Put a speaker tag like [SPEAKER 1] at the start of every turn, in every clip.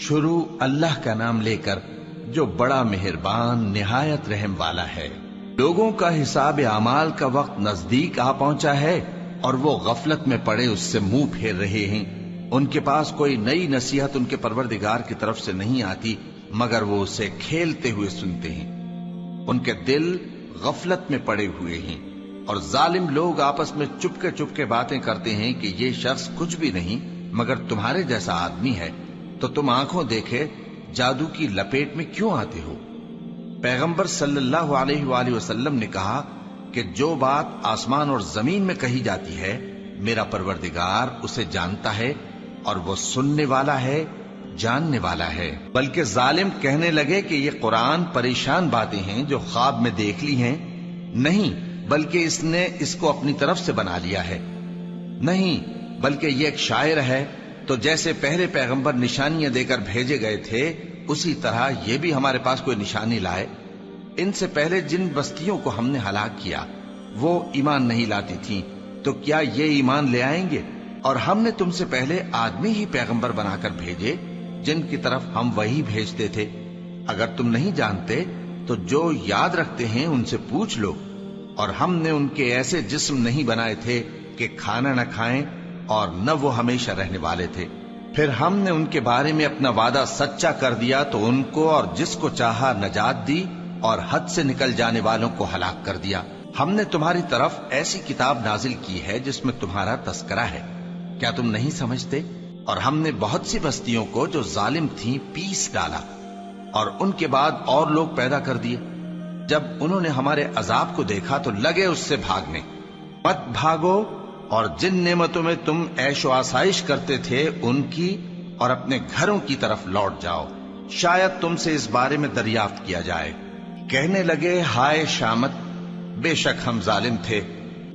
[SPEAKER 1] شروع اللہ کا نام لے کر جو بڑا مہربان نہایت رحم والا ہے۔ لوگوں کا حساب اعمال کا وقت نزدیک آ پہنچا ہے اور وہ غفلت میں پڑے اس سے منہ پھیر رہے ہیں۔ ان کے پاس کوئی نئی نصیحت ان کے پروردگار کی طرف سے نہیں آتی مگر وہ اسے کھیلتے ہوئے سنتے ہیں۔ ان کے دل غفلت میں پڑے ہوئے ہیں اور ظالم لوگ آپس میں چپ کے باتیں کرتے ہیں کہ یہ شخص کچھ بھی نہیں مگر تمہارے جیسا آدمی ہے، تو تم آنکھوں دیکھے جادو کی لپیٹ میں کیوں آتے ہو؟ پیغمبر صلی اللہ علیہ وآلہ وسلم نے کہا کہ جو بات آسمان اور زمین میں کہی جاتی ہے میرا پروردگار اسے جانتا ہے اور وہ سننے والا ہے، جاننے والا ہے۔ بلکہ ظالم کہنے لگے کہ یہ قرآن پریشان باتیں ہیں جو خواب میں دیکھ لی ہیں، نہیں بلکہ اس نے اس کو اپنی طرف سے بنا لیا ہے، نہیں بلکہ یہ ایک شاعر ہے۔ تو جیسے پہلے پیغمبر نشانیاں دے کر بھیجے گئے تھے اسی طرح یہ بھی ہمارے پاس کوئی نشانی لائے۔ ان سے پہلے جن بستیوں کو ہم نے ہلاک کیا وہ ایمان نہیں لاتی تھیں، تو کیا یہ ایمان لے آئیں گے؟ اور ہم نے تم سے پہلے آدمی ہی پیغمبر بنا کر بھیجے جن کی طرف ہم وہی بھیجتے تھے۔ اگر تم نہیں جانتے تو جو یاد رکھتے ہیں ان سے پوچھ لو۔ اور ہم نے ان کے ایسے جسم نہیں بنائے تھے کہ کھانا نہ کھائیں اور نہ وہ ہمیشہ رہنے والے تھے۔ پھر ہم نے ان کے بارے میں اپنا وعدہ سچا کر دیا تو ان کو اور جس کو چاہا نجات دی اور حد سے نکل جانے والوں کو ہلاک کر دیا۔ ہم نے تمہاری طرف ایسی کتاب نازل کی ہے جس میں تمہارا تذکرہ ہے، کیا تم نہیں سمجھتے؟ اور ہم نے بہت سی بستیوں کو جو ظالم تھیں پیس ڈالا اور ان کے بعد اور لوگ پیدا کر دیے۔ جب انہوں نے ہمارے عذاب کو دیکھا تو لگے اس سے بھاگنے۔ مت بھاگو اور جن نعمتوں میں تم عیش و آسائش کرتے تھے ان کی اور اپنے گھروں کی طرف لوٹ جاؤ، شاید تم سے اس بارے میں دریافت کیا جائے۔ کہنے لگے ہائے شامت، بے شک ہم ظالم تھے،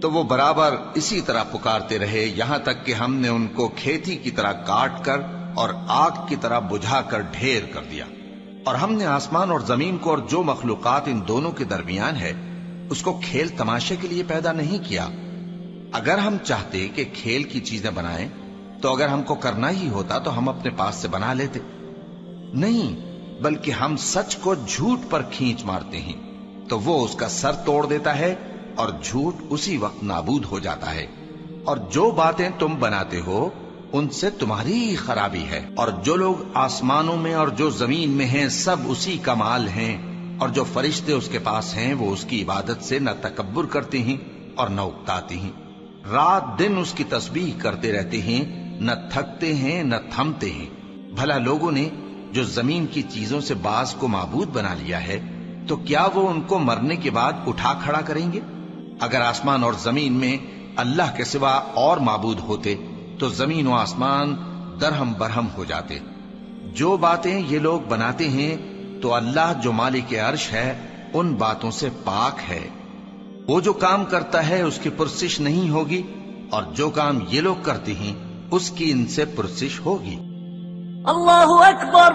[SPEAKER 1] تو وہ برابر اسی طرح پکارتے رہے یہاں تک کہ ہم نے ان کو کھیتی کی طرح کاٹ کر اور آگ کی طرح بجھا کر ڈھیر کر دیا۔ اور ہم نے آسمان اور زمین کو اور جو مخلوقات ان دونوں کے درمیان ہے اس کو کھیل تماشے کے لیے پیدا نہیں کیا۔ اگر ہم چاہتے کہ کھیل کی چیزیں بنائیں تو اگر ہم کو کرنا ہی ہوتا تو ہم اپنے پاس سے بنا لیتے، نہیں بلکہ ہم سچ کو جھوٹ پر کھینچ مارتے ہیں تو وہ اس کا سر توڑ دیتا ہے اور جھوٹ اسی وقت نابود ہو جاتا ہے۔ اور جو باتیں تم بناتے ہو ان سے تمہاری ہی خرابی ہے، اور جو لوگ آسمانوں میں اور جو زمین میں ہیں سب اسی کا مال ہیں، اور جو فرشتے اس کے پاس ہیں وہ اس کی عبادت سے نہ تکبر کرتے ہیں اور نہ اکتاتے ہیں، رات دن اس کی تسبیح کرتے رہتے ہیں، نہ تھکتے ہیں نہ تھمتے ہیں۔ بھلا لوگوں نے جو زمین کی چیزوں سے بعض کو معبود بنا لیا ہے تو کیا وہ ان کو مرنے کے بعد اٹھا کھڑا کریں گے؟ اگر آسمان اور زمین میں اللہ کے سوا اور معبود ہوتے تو زمین و آسمان درہم برہم ہو جاتے۔ جو باتیں یہ لوگ بناتے ہیں تو اللہ جو مالک عرش ہے ان باتوں سے پاک ہے۔ وہ جو کام کرتا ہے اس کی پرسش نہیں ہوگی، اور جو کام یہ لوگ کرتے ہیں اس کی ان سے پرسش ہوگی۔
[SPEAKER 2] اللہ اکبر،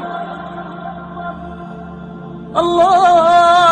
[SPEAKER 2] اللہ